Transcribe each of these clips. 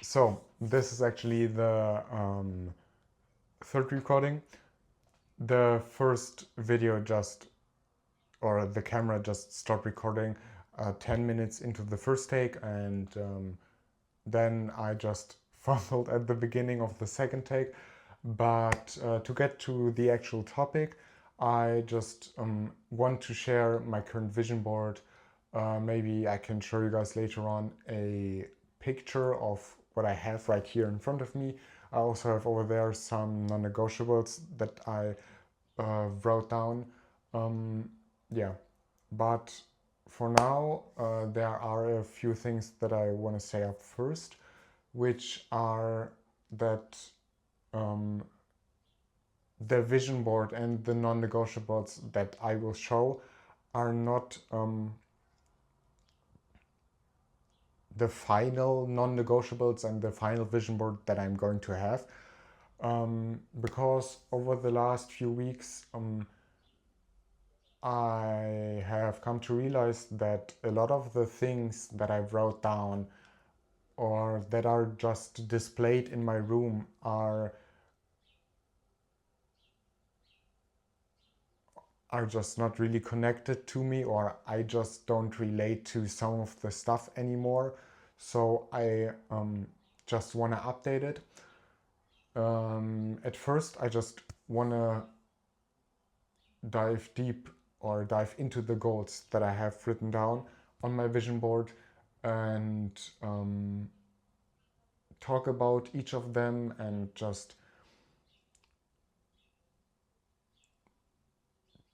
So this is actually the third recording. The first video or the camera just stopped recording 10 minutes into the first take, and then I just fumbled at the beginning of the second take. But to get to the actual topic, I just want to share my current vision board. Maybe I can show you guys later on a picture of what I have right here in front of me. I also have over there some non-negotiables that I wrote down. Yeah, but for now, there are a few things that I want to say up first, which are that the vision board and the non-negotiables that I will show are not the final non-negotiables and the final vision board that I'm going to have, because over the last few weeks I have come to realize that a lot of the things that I wrote down or that are just displayed in my room are just not really connected to me, or I just don't relate to some of the stuff anymore. So I just want to update it. At first, I just want to dive deep or dive into the goals that I have written down on my vision board and talk about each of them and just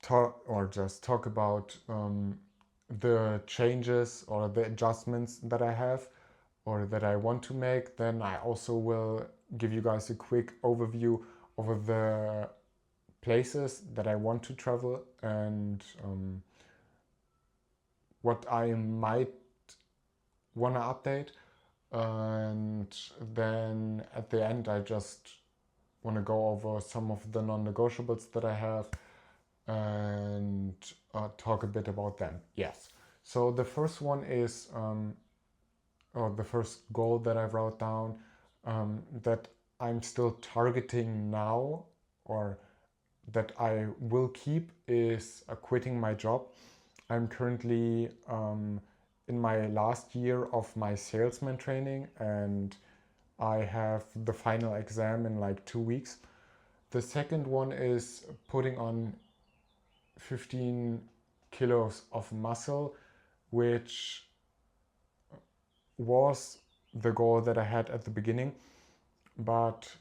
talk about the changes or the adjustments that I have or that I want to make. Then I also will give you guys a quick overview of the places that I want to travel and what I might want to update. And then at the end, I just want to go over some of the non-negotiables that I have and talk a bit about them. Yes. So the first one is, or the first goal that I wrote down that I'm still targeting now, or that I will keep, is quitting my job. I'm currently in my last year of my salesman training, and I have the final exam in like 2 weeks. The second one is putting on 15 kilos of muscle, which was the goal that I had at the beginning. But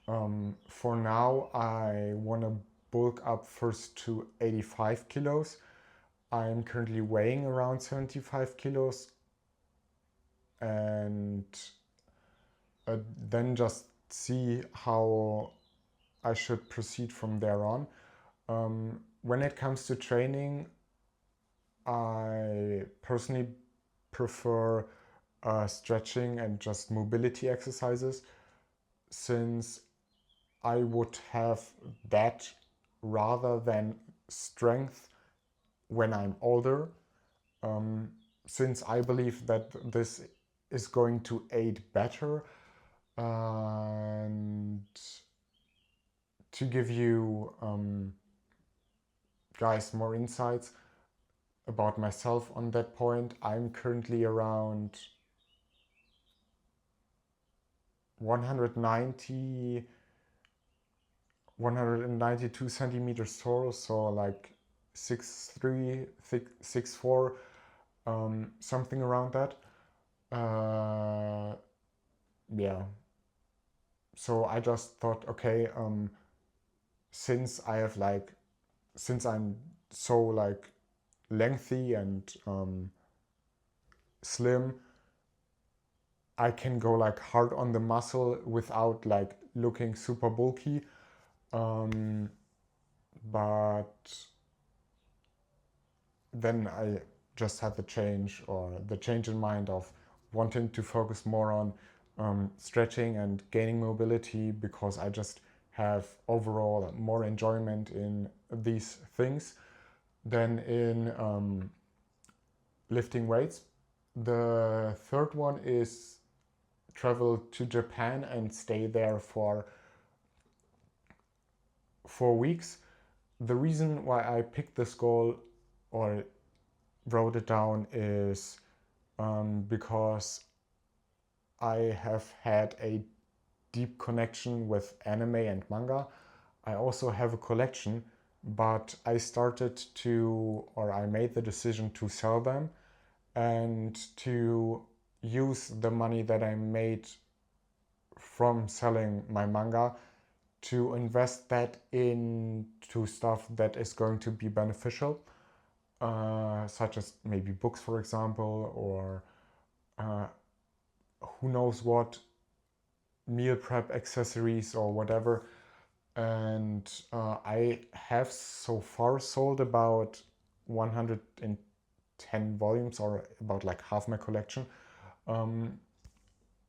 for now, I want to bulk up first to 85 kilos. I'm currently weighing around 75 kilos, and then just see how I should proceed from there on. When it comes to training, I personally prefer stretching and just mobility exercises, since I would have that rather than strength when I'm older, since I believe that this is going to aid better. And to give you guys more insights about myself on that point, I'm currently around 192 centimeters tall, so like 6'3", 6'4", something around that. Yeah. So I just thought, okay, since I'm so like lengthy and slim, I can go like hard on the muscle without like looking super bulky. But then I just had the change in mind of wanting to focus more on stretching and gaining mobility, because I just have overall more enjoyment in these things than in lifting weights. The third one is travel to Japan and stay there for 4 weeks. The reason why I picked this goal or wrote it down is because I have had a deep connection with anime and manga. I also have a collection, but I made the decision to sell them and to use the money that I made from selling my manga to invest that into stuff that is going to be beneficial, such as maybe books, for example, or who knows what, meal prep accessories or whatever. And I have so far sold about 110 volumes, or about like half my collection.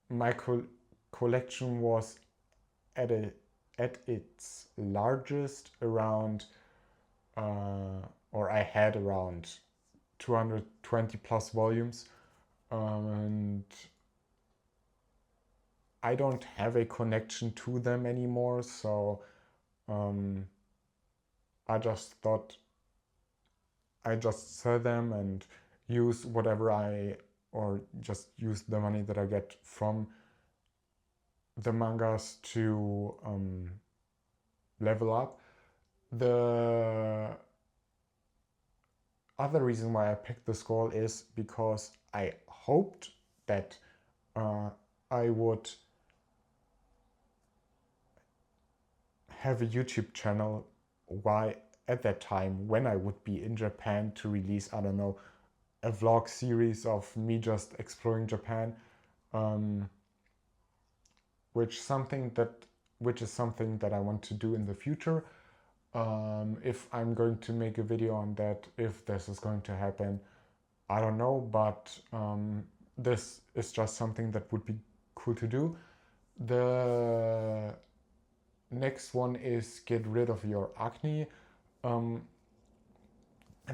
My collection was at its largest around, or I had around 220 plus volumes, and I don't have a connection to them anymore, so I just thought I just sell them and use or just use the money that I get from the mangas to level up. The other reason why I picked this goal is because I hoped that I would have a YouTube channel at that time when I would be in Japan to release, I don't know, a vlog series of me just exploring Japan, which is something that I want to do in the future. If I'm going to make a video on that, if this is going to happen, I don't know, but this is just something that would be cool to do. The next one is get rid of your acne.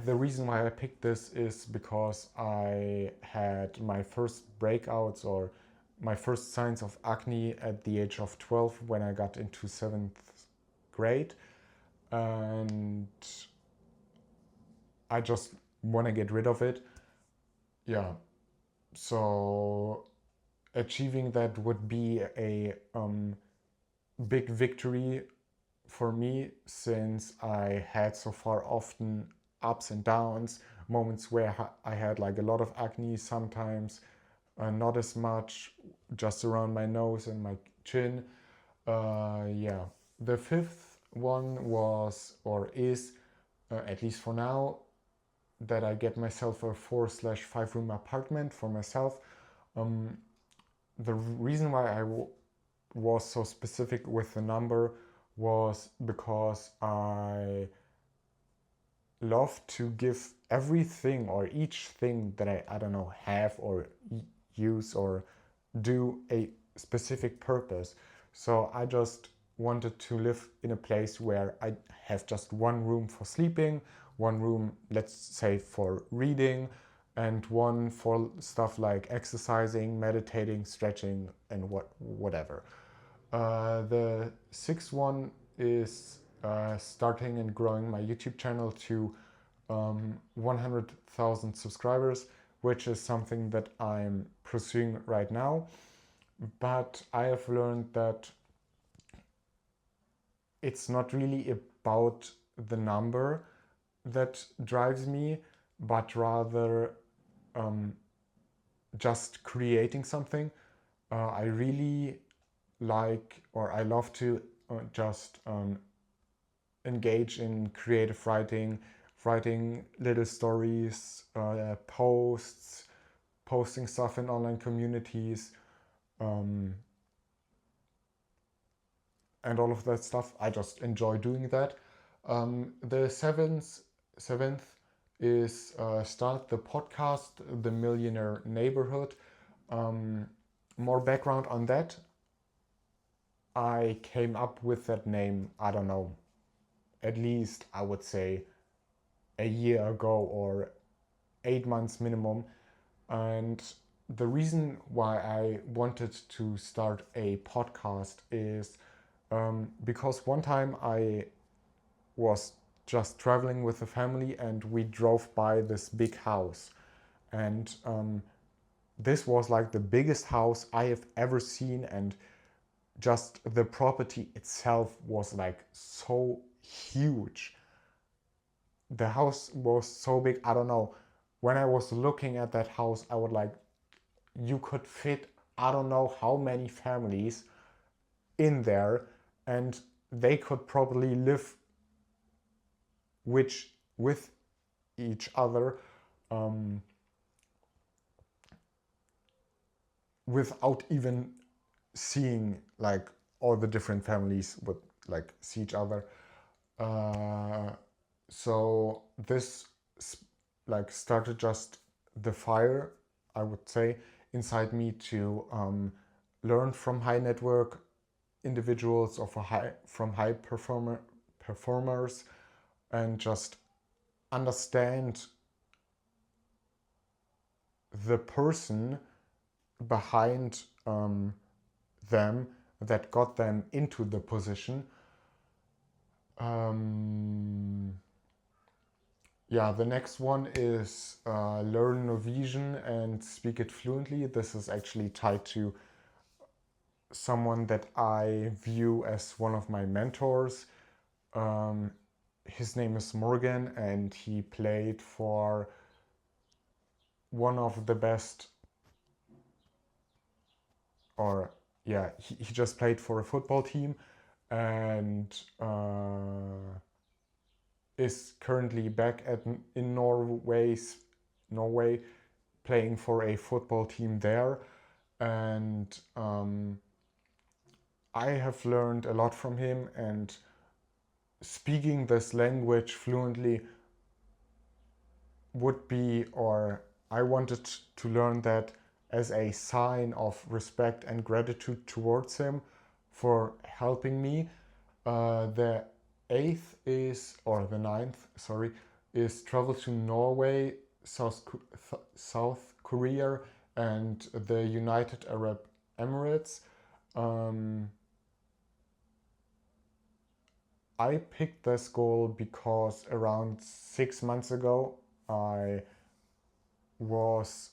The reason why I picked this is because I had my first breakouts or my first signs of acne at the age of 12 when I got into 7th grade, and I just want to get rid of it. Yeah, so achieving that would be a big victory for me, since I had so far often ups and downs, moments where I had like a lot of acne, sometimes not as much, just around my nose and my chin. Yeah, the fifth one was, or is, at least for now, that I get myself a 4/5 room apartment for myself. The reason why I was so specific with the number was because I love to give everything or each thing that I don't know, have or use or do a specific purpose. So I just wanted to live in a place where I have just one room for sleeping, one room, let's say, for reading, and one for stuff like exercising, meditating, stretching, and whatever. The sixth one is starting and growing my YouTube channel to 100,000 subscribers, which is something that I'm pursuing right now. But I have learned that it's not really about the number that drives me, but rather just creating something. I really like, or I love to just engage in creative writing, writing little stories, posts, posting stuff in online communities, and all of that stuff. I just enjoy doing that. The seventh is start the podcast, The Millionaire Neighborhood. More background on that. I came up with that name, I don't know, at least I would say a year ago, or 8 months minimum. And the reason why I wanted to start a podcast is because one time I was just traveling with the family and we drove by this big house. And this was like the biggest house I have ever seen, and just the property itself was like so huge. The house was so big, I don't know. When I was looking at that house, I would like, you could fit, I don't know how many families in there, and they could probably live with each other um, without even seeing like all the different families would like see each other. Uh, so this like started just the fire, I would say, inside me to learn from high network individuals or from high performers, and just understand the person behind them that got them into the position. Yeah, the next one is learn Norwegian and speak it fluently. This is actually tied to someone that I view as one of my mentors. Um, his name is Morgan, and he played for one of the best, or yeah, he just played for a football team, and is currently back in Norway, playing for a football team there. And I have learned a lot from him, and speaking this language fluently would be, or I wanted to learn that as a sign of respect and gratitude towards him for helping me. The eighth is, or the ninth, sorry, is travel to Norway, South Korea, and the United Arab Emirates. I picked this goal because around 6 months ago I was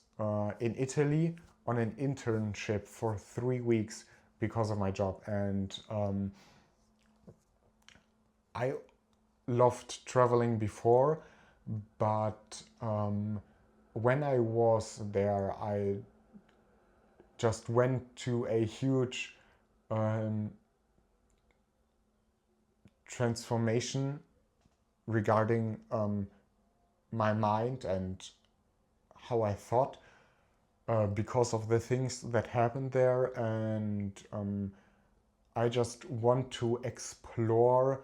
in Italy on an internship for 3 weeks because of my job, and I loved traveling before, but when I was there, I just went to a huge transformation regarding my mind and how I thought because of the things that happened there. And I just want to explore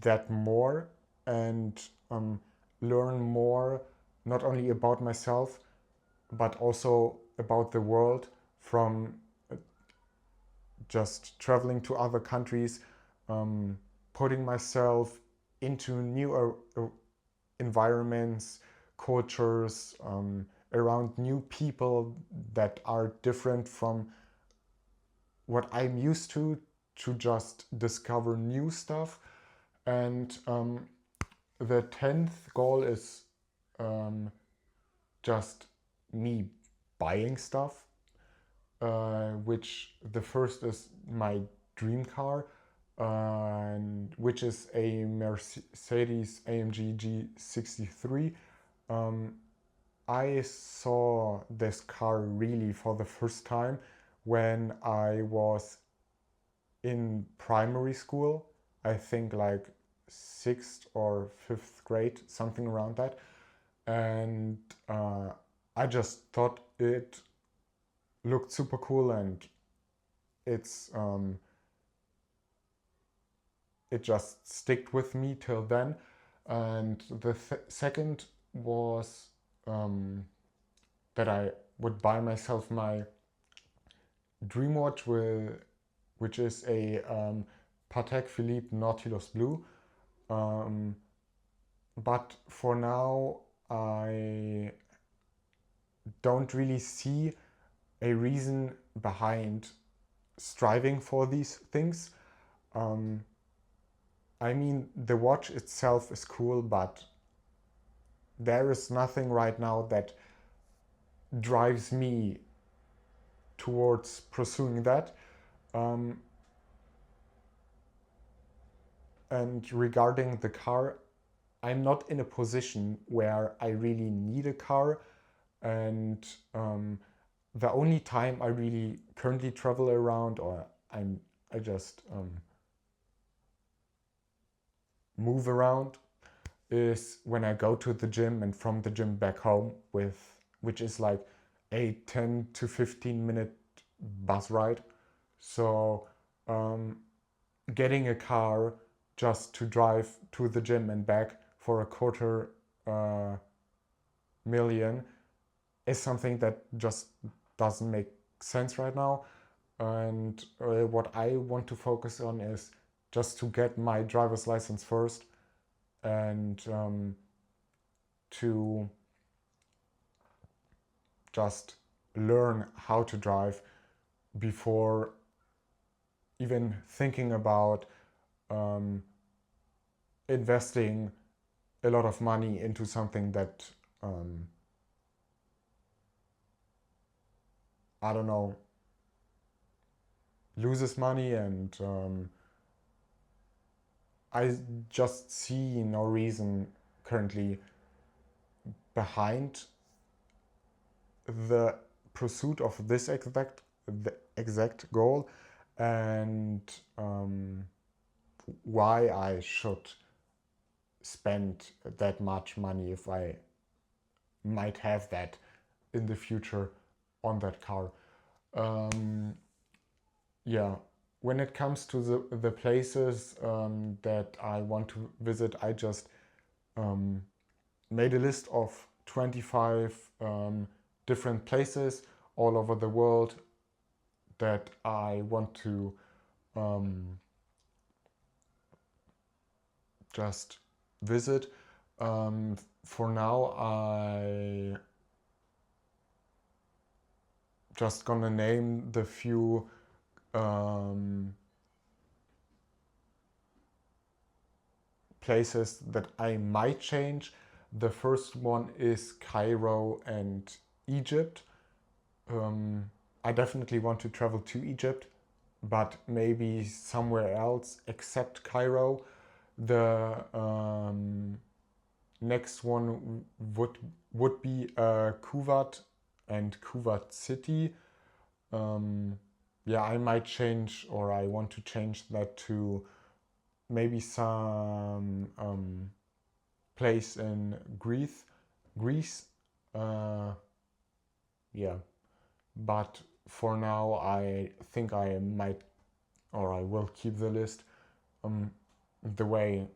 that more, and learn more, not only about myself, but also about the world, from just traveling to other countries, putting myself into new environments, cultures, around new people that are different from what I'm used to just discover new stuff. And the 10th goal is just me buying stuff, which the first is my dream car, and which is a Mercedes AMG G63. I saw this car really for the first time when I was in primary school. I think like 6th or 5th grade, something around that. And I just thought it looked super cool, and it's it just sticked with me till then. And the second was that I would buy myself my dream watch, which is a Patek Philippe Nautilus Blue. But for now, I don't really see a reason behind striving for these things. I mean, the watch itself is cool, but there is nothing right now that drives me towards pursuing that. Um, and regarding the car, I'm not in a position where I really need a car, and the only time I really currently travel around, or I just move around, is when I go to the gym and from the gym back home, which is like a 10 to 15 minute bus ride. So um, getting a car just to drive to the gym and back for a quarter million is something that just doesn't make sense right now. And what I want to focus on is just to get my driver's license first, and to just learn how to drive before even thinking about investing a lot of money into something that I don't know, loses money. And I just see no reason currently behind the pursuit of this exact goal, and why I should spend that much money if I might have that in the future on that car. Yeah, when it comes to the places that I want to visit, I just made a list of 25 different places all over the world that I want to just visit. For now, I just gonna name the few places that I might change. The first one is Cairo and Egypt. I definitely want to travel to Egypt, but maybe somewhere else except Cairo. The next one would be Kuwait and Kuwait City. Yeah, I might change, or I want to change that to maybe some place in Greece. Greece. Yeah, but for now, I think I might, or I will keep the list the way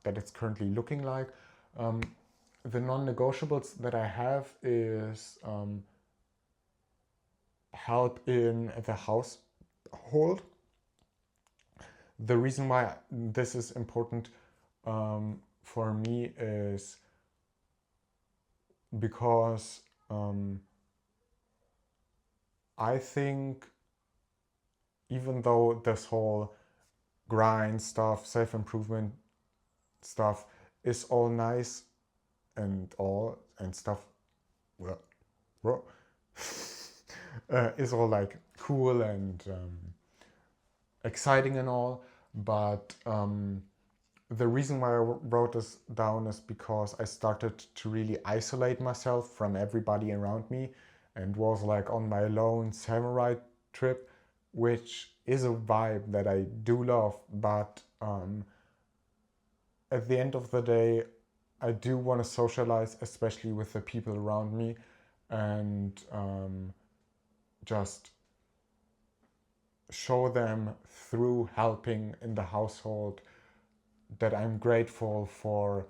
that it's currently looking like. The non-negotiables that I have is help in the household. The reason why this is important for me is because I think even though this whole grind stuff, self-improvement stuff is all nice and all and stuff, well, is all like cool and exciting and all, but the reason why I wrote this down is because I started to really isolate myself from everybody around me and was like on my lone samurai trip, which is a vibe that I do love, but at the end of the day, I do want to socialize, especially with the people around me, and just show them through helping in the household that I'm grateful for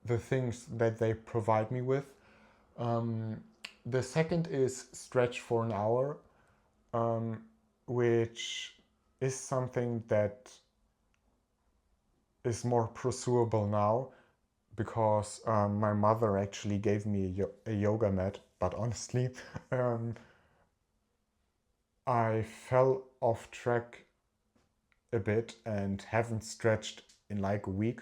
the things that they provide me with. The second is stretch for an hour, which is something that is more pursuable now because my mother actually gave me a yoga mat but honestly, I fell off track a bit and haven't stretched in like a week.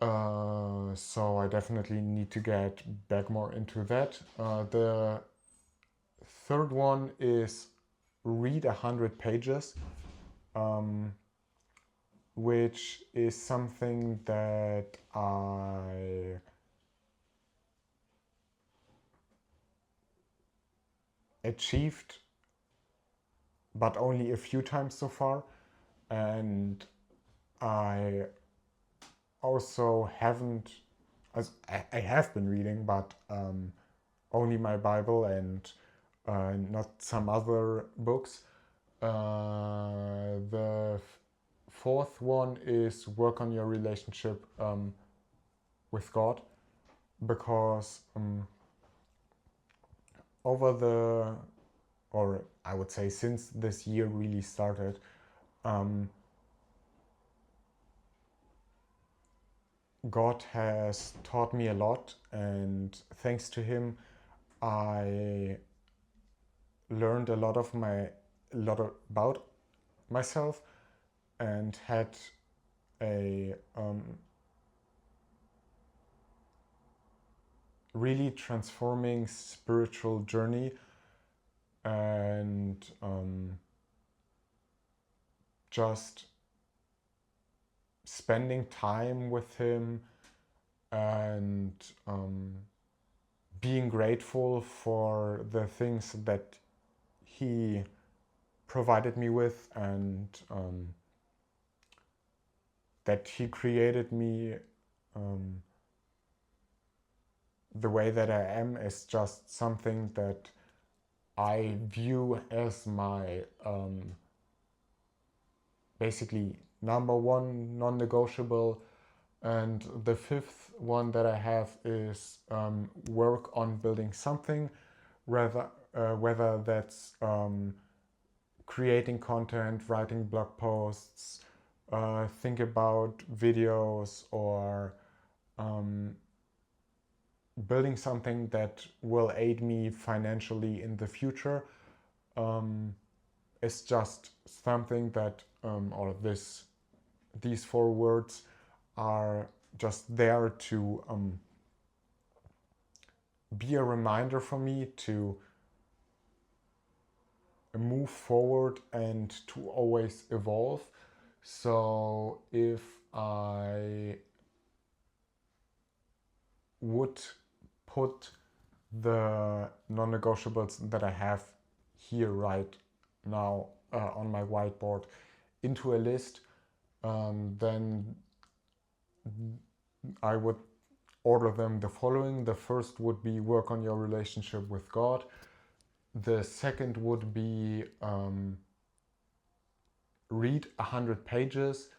So I definitely need to get back more into that. The third one is read 100 pages, which is something that I achieved, but only a few times so far. And I also haven't, I have been reading, but only my Bible and not some other books. The fourth one is work on your relationship with God, because over the, or I would say since this year really started, God has taught me a lot, and thanks to Him, I learned a lot about myself and had a really transforming spiritual journey, and just spending time with Him and being grateful for the things that He provided me with, and that He created me the way that I am, is just something that I view as my basically number one non-negotiable. And the fifth one that I have is work on building something, whether that's creating content, writing blog posts, think about videos, or building something that will aid me financially in the future. It's just something that, or these four words are just there to be a reminder for me to move forward and to always evolve. So if I would put the non-negotiables that I have here right now on my whiteboard into a list, then I would order them the following. The first would be work on your relationship with God. The second would be read 100 pages,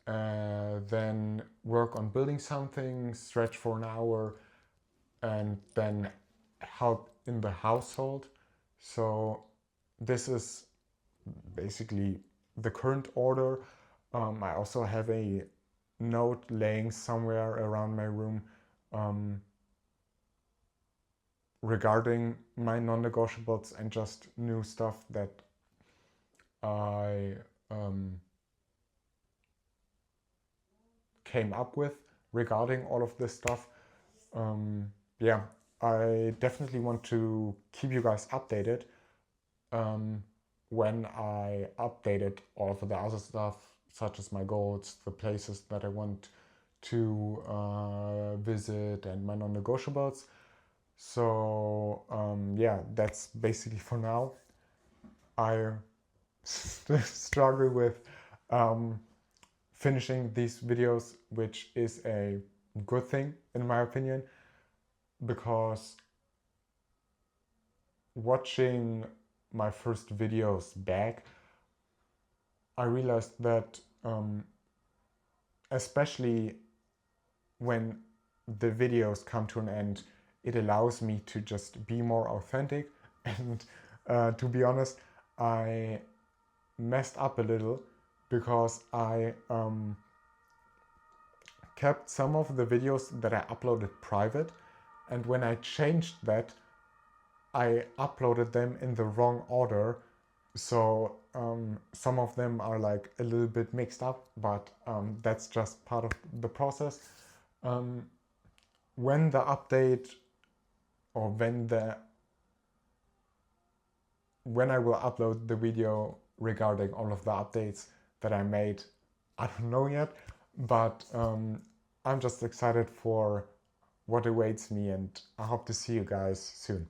then work on building something, stretch for an hour, and then help in the household. So this is basically the current order. I also have a note laying somewhere around my room regarding my non-negotiables and just new stuff that I came up with regarding all of this stuff. Yeah, I definitely want to keep you guys updated when I updated all of the other stuff, such as my goals, the places that I want to visit, and my non-negotiables. So yeah, that's basically for now. I struggle with finishing these videos, which is a good thing in my opinion, because watching my first videos back, I realized that especially when the videos come to an end, it allows me to just be more authentic. And to be honest, I messed up a little because I kept some of the videos that I uploaded private, And when I changed that, I uploaded them in the wrong order. So some of them are like a little bit mixed up, but that's just part of the process. When the update, or when I will upload the video regarding all of the updates that I made, I don't know yet, but I'm just excited for what awaits me, and I hope to see you guys soon.